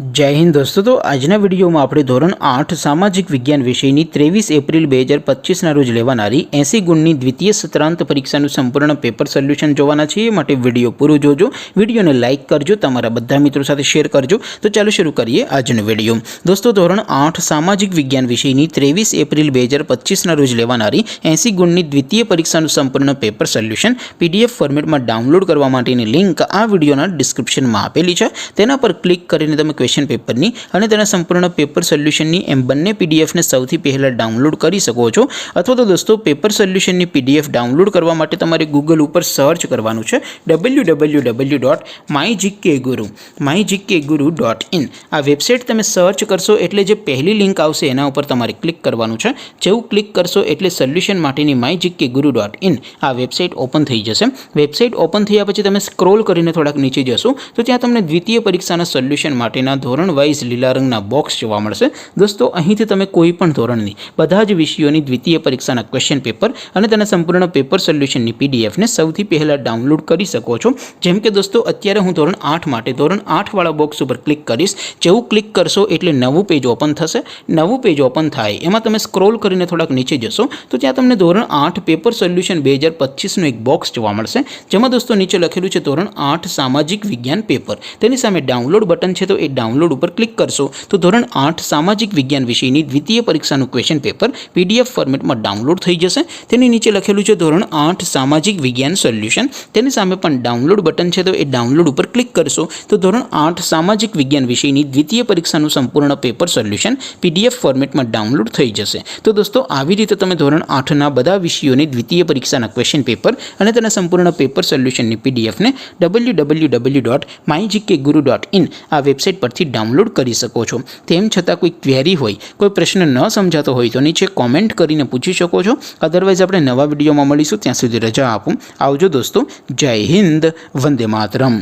जय हिंद दोस्तों। तो आजना विडियो में આપણે ધોરણ 8 સામાજિક વિજ્ઞાન વિષયની 23 એપ્રિલ 2025 રોજ લેવાનારી 80 ગુણની દ્વિતીય સત્રાંત પરીક્ષાનું સંપૂર્ણ પેપર સોલ્યુશન જોવાના છે। એ માટે વિડિયો પૂરો જોજો, વિડિયોને લાઈક કરજો, તમારા બધા મિત્રો સાથે શેર કરજો। તો ચાલો શરૂ કરીએ આજનો વિડિયો। દોસ્તો ધોરણ 8 સામાજિક વિજ્ઞાન વિષયની 23 એપ્રિલ 2025 રોજ લેવાનારી 80 ગુણની દ્વિતીય પરીક્ષાનું સંપૂર્ણ પેપર સોલ્યુશન પીડીએફ ફોર્મેટમાં ડાઉનલોડ કરવા માટેની લિંક આ વિડિયોના ડિસ્ક્રિપ્શનમાં આપેલી છે। તેના પર ક્લિક કરીને તમે क्वेश्चन पेपर नी અને તેના સંપૂર્ણ પેપર સોલ્યુશન ની એમ બંને પીડીએફ ને સૌથી પહેલા ડાઉનલોડ કરી શકો છો। અથવા તો દોસ્તો પેપર સોલ્યુશન ની પીડીએફ ડાઉનલોડ કરવા માટે તમારે ગૂગલ ઉપર સર્ચ કરવાનું છે www.mygkguru.in। આ વેબસાઇટ તમે સર્ચ કરશો એટલે જે પહેલી લિંક આવશે એના ઉપર તમારે ક્લિક કરવાનું છે। જેવું ક્લિક કરશો એટલે સોલ્યુશન માટેની mygkguru.in આ વેબસાઇટ ઓપન થઈ જશે। વેબસાઇટ ઓપન થયા પછી તમે સ્ક્રોલ કરીને થોડાક નીચે જશો તો ત્યાં તમને દ્વિતીય પરીક્ષાના સોલ્યુશન માટેના ધોરણ વાઇઝ લીલા રંગના બોક્સ જોવા મળશે। દોસ્તો અહીંથી તમે કોઈ પણ ધોરણની બધા જ વિષયોની દ્વિતીય પરીક્ષાના ક્વેશ્ચન પેપર અને તેના સંપૂર્ણ પેપર સોલ્યુશનની પીડીએફ ને સૌથી પહેલા ડાઉનલોડ કરી શકો છો। જેમ કે દોસ્તો અત્યારે હું ધોરણ 8 માટે ધોરણ 8 વાળા બોક્સ ઉપર ક્લિક કરીશ। જેવું ક્લિક કરશો એટલે નવું પેજ ઓપન થશે। નવું પેજ ઓપન થાય એમાં તમે સ્ક્રોલ કરીને થોડાક નીચે જશો તો ત્યાં તમને ધોરણ 8 પેપર સોલ્યુશન 2025 નું એક બોક્સ જોવા મળશે। જેમાં દોસ્તો નીચે લખેલું છે ધોરણ 8 સામાજિક વિજ્ઞાન પેપર। તેની સામે ડાઉનલોડ બટન છે, તો એ ડાઉનલોડ ઉપર ક્લિક કરશો તો ધોરણ 8 સામાજિક વિજ્ઞાન વિષયની દ્વિતીય પરીક્ષાનું ક્વેશ્ચન પેપર પીડીએફ ફોર્મેટમાં ડાઉનલોડ થઈ જશે। તેની નીચે લખેલું છે ધોરણ 8 સામાજિક વિજ્ઞાન સોલ્યુશન। તેની સામે પણ ડાઉનલોડ બટન છે, તો એ ડાઉનલોડ ઉપર ક્લિક કરશો તો ધોરણ 8 સામાજિક વિજ્ઞાન વિષયની દ્વિતીય પરીક્ષાનું સંપૂર્ણ પેપર સોલ્યુશન પીડીએફ ફોર્મેટમાં ડાઉનલોડ થઈ જશે। તો દોસ્તો આવી રીતે તમે ધોરણ 8ના બધા વિષયોની દ્વિતીય પરીક્ષાના ક્વેશ્ચન પેપર અને તેના સંપૂર્ણ પેપર સોલ્યુશનની પીડીએફને www.mygkguru.in આ વેબસાઇટ પરથી ડાઉનલોડ કરી શકો છો। તેમ છતાં કોઈ ક્વેરી હોય, કોઈ પ્રશ્ન ન સમજાતો હોય તો નીચે કોમેન્ટ કરીને પૂછી શકો છો। અધરવાઇઝ આપણે નવા વિડીયોમાં મળીશું, ત્યાં સુધી રજા આપું। આવજો દોસ્તો। જય હિન્દ, વંદે માતરમ।